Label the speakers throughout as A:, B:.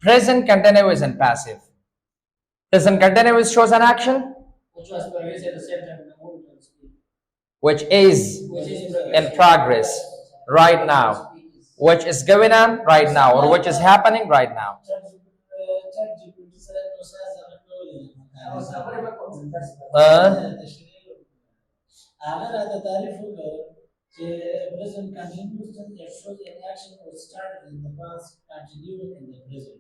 A: Present continuous and passive. Present continuous shows an action
B: which was produced at the same time in the movement speed.
A: which is in progress right now, which is going on right now, or which is happening right now.
B: Present continuous it shows an action was started in the past, continued in the present.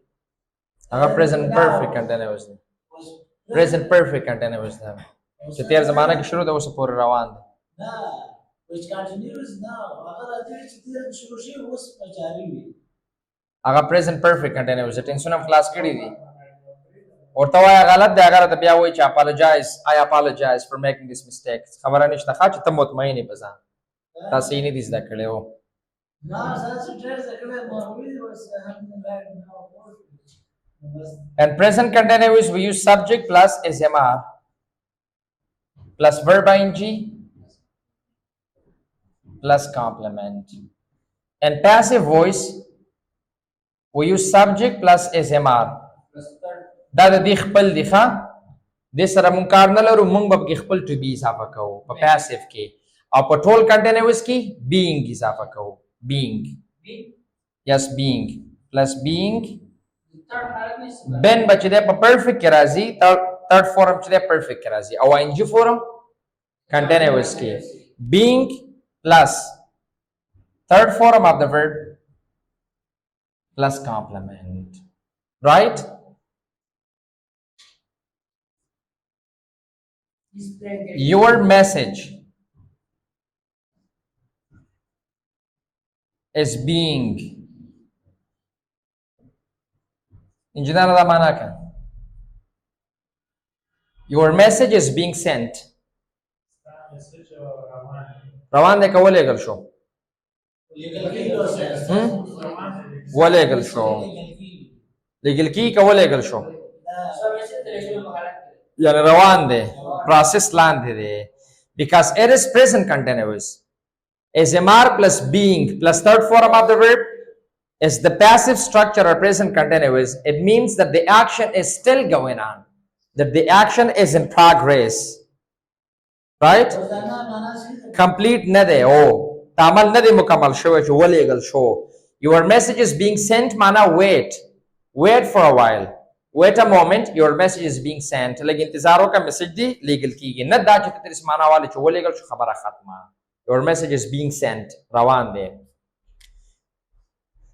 A: present perfect continuous دی. present perfect continuous دی. چې تیر زمانه کې شروع ده اوس پورې روان دی.
B: which continues now. هغه راځي چې تیر شروع شي اوس جاری وي.
A: هغه present perfect continuous دی. ټینسونه خلاص کړی دي. ورته وایي غلط دی، هغه راته بیا وایي چې I apologize for making this mistake. خبره نشته ښه چې ته مطمئن یې په ځان. تاسو یې نه دي زده کړی وو. And present continuous we use subject plus SMR plus verb ing plus complement. And passive voice we use subject plus SMR. دا د دې خپل دی ښه د سره مونږ کار نه لرو، مونږ به خپل to be اضافه کوو په passive کې، او په ټول continuous کې being اضافه کوو. being yes being plus being been بچ دی په perfect کې راځي، third form چې دی perfect کې راځي، او ing form continuous کې being plus third form of the verb plus complement. Right? Your message is being engineer da mana ka your message is being sent روان دی که ولېږل شو ولېږل شو لیږل کېږي که ولېږل شو یعنی روان دی process لاندې دی because it is present continuous. SMR plus being plus third form of the verb is the passive structure or present continuous. It means that the action is still going on, that the action is in progress. Right? Complete نه دی او تعمل نه دی مکمل شوی چې ولېږل شو. Your message is being sent معنا wait for a while. Wait a moment, your message is being sent. لږ انتظار وکړه میسج دی لیږل کېږي، نه دا چې ته ترې معنا والی چې ولېږل شو خبره ختمه. Your message is being sent. روان دی.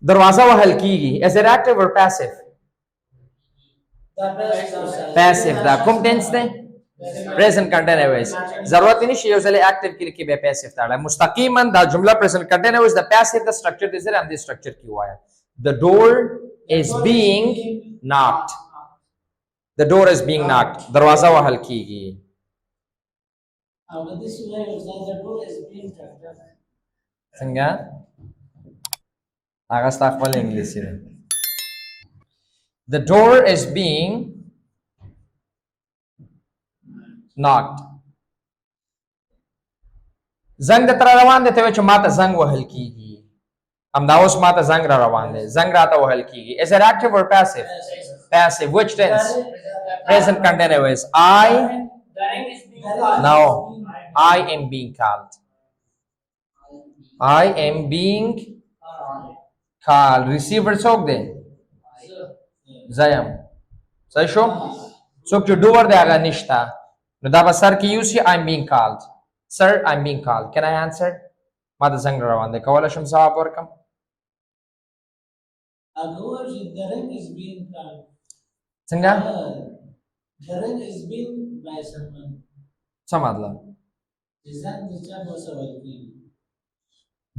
A: دروازه وهل کېږي. Is it active or passive? Passive دا کوم ټینس دی؟ present continuous. ضرورت نشي یو ځل active کې لیکي به passive ته اړه مستقیما دا جمله present continuous د passive د structure دې سره هم دې structure کې وایا. The door is being knocked. The door is being knocked. دروازه وهل کېږي. څنګه؟ هغه ستا خپل انګلیسي دی. The door is being knocked. زنګ د تر روان دی ته وایي چې ماته زنګ وهل کېږي. همدا اوس ماته زنګ را روان دی. زنګ راته وهل کېږي. Is it active or passive? Passive. Which tense? Present continuous. No. I am being called. I am being called. Receiver څوک دی؟ زیم. صحیح شو؟ څوک چې doer دی هغه نشته. نو دا به سر کې یوز شي I'm being called. Sir, I'm being called. Can I answer? ما د زنګ روان دی. کولی شم ځواب ورکړم؟ څنګه؟
B: The ring is being by someone.
A: څه مطلب؟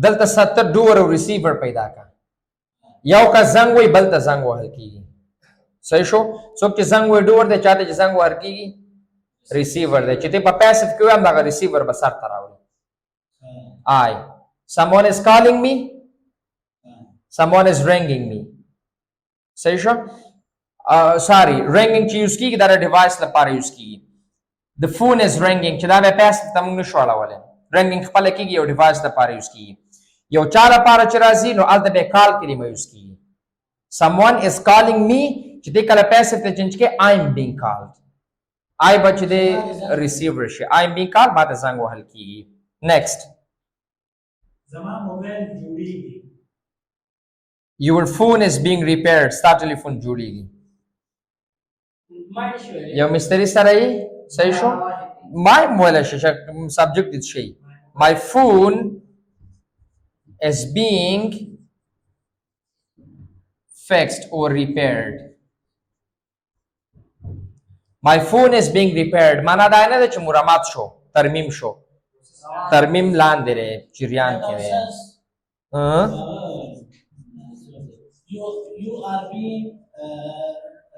A: دلته ستر ډور او ریسیور پیدا کا. یو کا زنګ وای بل ته زنګ وهل کیږي. صحیح شو؟ څوک چې زنګ وای ډور دی چاته چې زنګ ور کیږي ریسیور دی. چې ته په پاسیو کې هم دا ریسیور به سر ته راوړي. Someone is calling me. Someone is ringing me. صحیح شو؟ sorry, ringing چې یوز کیږي دا ډیوایس لپاره یوز کیږي. The phone is ringing چې دا به پاسیو ته موږ نشو اړولی. ringing خپل کیږي یو ډیوایس لپاره یوز کیږي. یو چا لپاره چې راځي نو الته به کال کلمه یوز کیږي. someone is calling me چې دې کله passive ته change کې I am being called I بچ دې receiver شي I am being called ما ته زنګ وهل کیږي next
B: زما موبایل جوړیږي
A: your phone is being repaired ستا ټلیفون جوړیږي یو مستری سره یې صحیح شو my موبایل شي subject دې شي my phone is being fixed or repaired my phone is being repaired معنا دا نه ده چې مرمت شو ترمیم شو ترمیم لاندې دی جریان کې دی
B: you are being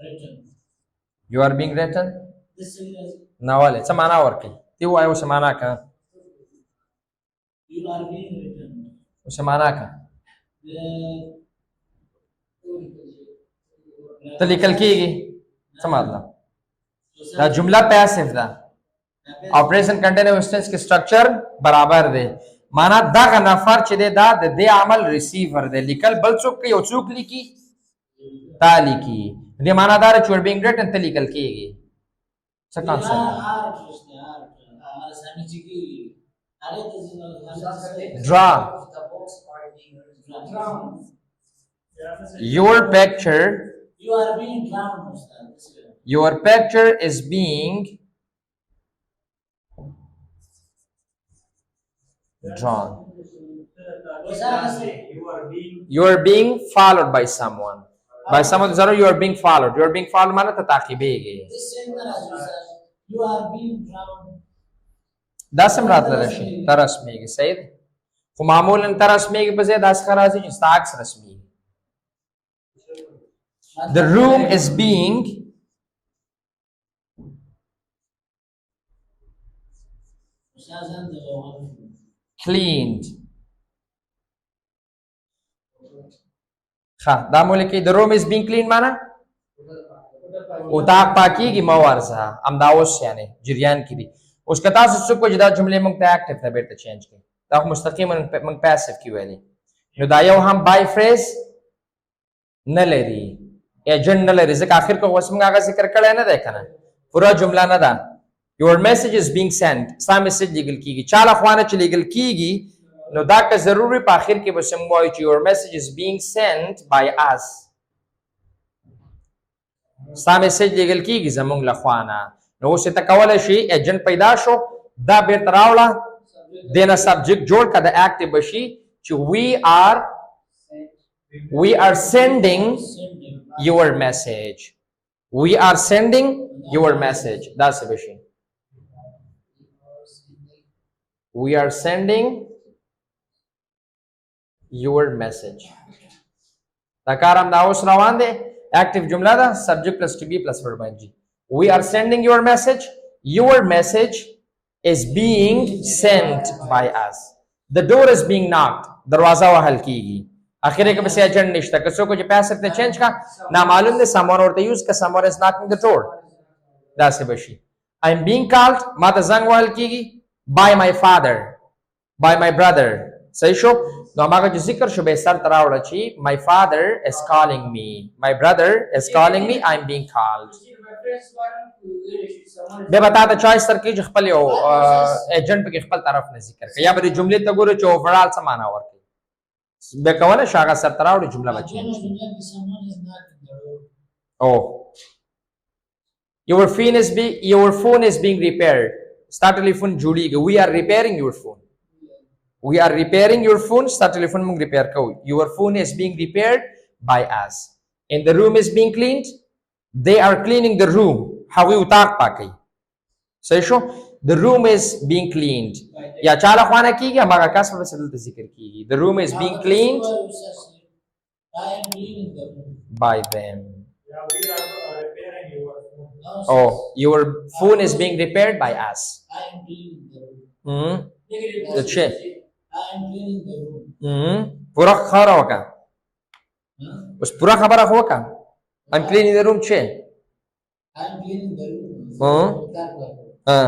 B: written
A: you are being written
B: this is
A: نه ولې څه معنا ورکوي تی وایه اوس معنا که
B: you are being written
A: اوس معنا که ته لیکل کېږي څه مطلب دا جمله پیسیو ده او پریزنټ کنټینیوس ټینس کې سټرکچر برابر دی معنا دغه نفر چې دی دا د دې عمل ریسیور دی لیکل بل څوک کوي یو څوک لیکي تا لیکي دې معنا دا چې ور بینګ ریټن ته لیکل کېږي څه کانسپټ draw your picture
B: you are being drawn
A: your picture is being drawn you are being followed by someone zaro you are being followed माना ta ताकीबेगी
B: you are being drawn
A: دا سم راتله شي تر رسميږي صحیح خو معمولا تر رسميږي په ځای داس خراځي چې تاکس رسميږي the room is being cleaned ها دا مولکه the room is being cleaned معنا اتاق پاکیږي مورزه ام دا اوس یعنی جریان کې دي اوس کتا څه کو جدا جملې موږ ته اکټیو ته بیرته چینج کړي دا مستقیما موږ پاسیو کې ویلي نو دا یو هم بای فریز نه لري ایجنټ نه لري ځکه اخر کو اوس موږ هغه ذکر کړی نه دی کنه پورا جمله نه ده your message is being sent ستا میسج لیکل کیږي چاله خوانه چې لیکل کیږي نو دا که ضروري په اخر کې به سم وایي چې your message is being sent by us ستا میسج لیکل کیږي زمونږ له خوانه نو اوس ته کولای شي ایجنټ پیدا شو دا بیرته راوړه دینه سبجیکټ جوړ کړه د اکټیو بشي چې we are sending your message we are sending your message دا څه بشي we are sending your message دا کارم دا اوس روان دی active جمله ده subject plus to be plus verb ing we are sending your message is being sent by us the door is being knocked دروازه وهل کیږي اخره کې بس ایجنټ نشته که څوک چې پیسې ته چینج کا نامعلوم دي someone ورته یوز کا someone is knocking the door دا څه بشي I am being called ما ته زنګ وهل کیږي by my father by my brother صحیح شو نو هغه چې ذکر شو به سر تراوړه چې my father is calling me my brother is calling me I am being called به بتا ته چوائس تر کې خپل یو ایجنټ په خپل طرف نه ذکر کوي یا به جملې ته ګوره چې اوورال څه معنا ورکړي به کوله شاګه سر تراوړي جمله بچي oh your phone is being repaired ستا ټلیفون جوړیږي we are repairing your phone ستا ټلیفون موږ ریپیر کوو your phone is being repaired by us and the room is being cleaned they are cleaning the room هغوی اتاق پاکوي صحیح شو the room is being cleaned یا چاله خوانه کیږي هماغه کس په دلته ذکر کیږي the room is being cleaned by them oh your phone is being repaired by us the chair پورا خبره وکړه اوس پورا خبره خو وکړه I'm cleaning the room chair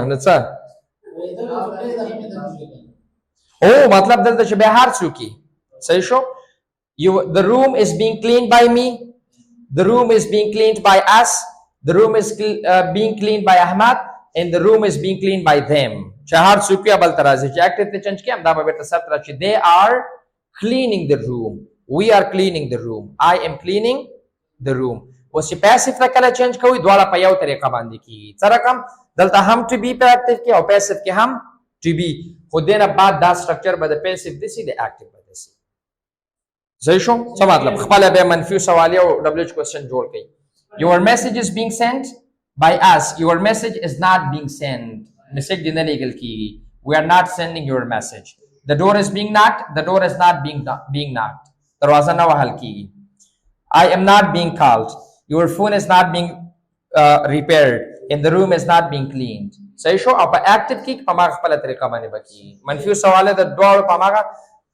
A: نو څه او مطلب دلته چې به هر څوک صحیح شو The room is being cleaned by me. The room is being cleaned by us. The room is being cleaned by Ahmad, and the room is being cleaned by them. Chahar sukiya bal tarazi. Active te change kya? Daba beta satra chi. They are cleaning the room. We are cleaning the room. I am cleaning the room. وسی passive تا کله change کوي دواړه په یو طریقه باندې کی. سره کم دلته هم to be په active کې او passive کې هم to be. خو دینه بعد دا structure به د passive دسی د active به دسی. صحیح شو؟ څه مطلب؟ خپل به منفي سوالیه او WH question جوړ کړئ. Your message is being sent by us. Your message is not being sent. Message دی نه لیږل کیږي. We are not sending your message. The door is being knocked. The door is not being knocked. دروازه نه وهل کیږي. I am not being called. Your phone is not being repaired. And the room is not being cleaned. صحیح شو؟ او په active کې په ما خپل طریقه باندې بکی. منفي سواله د دوړو په ماګه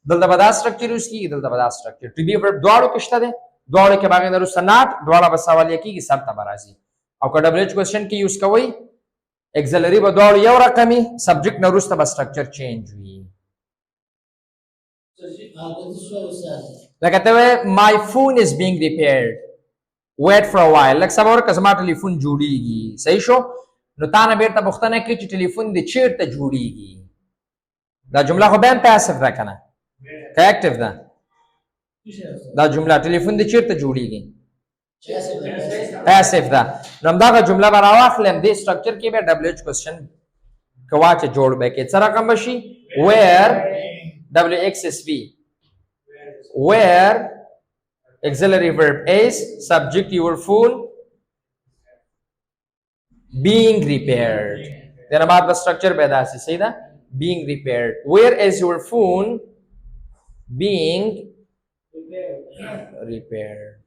A: دلته بدا structure یوز کیږي دلته بدا structure. To be verb دوړو کې شته ده. دوړو کې باندې درو سنات دوړه په سوالیه کېږي سب ته برازي. او که WH question کې یوز کوي auxiliary به دوړو یو رقمي subject نه وروسته به structure change وي. لکه ته my phone is being repaired. Wait for a while. لکه سبا ورکه زما ټلیفون جوړیږي. صحیح شو؟ نو تا نه بیرته پوښتنه کوي چې ټلیفون دې چیرته جوړیږي. دا جمله خو بیا passive ده کنه. که active ده. دا جمله ټلیفون دې چیرته جوړیږي. passive ده. نو همدغه جمله به راواخلم دې structure کې به WH question کوا چې جوړ به کې څه رقم بشي where WXSV where auxiliary verb is subject your phone being repaired. Then about the structure by that say that being repaired. Where is your phone being repaired?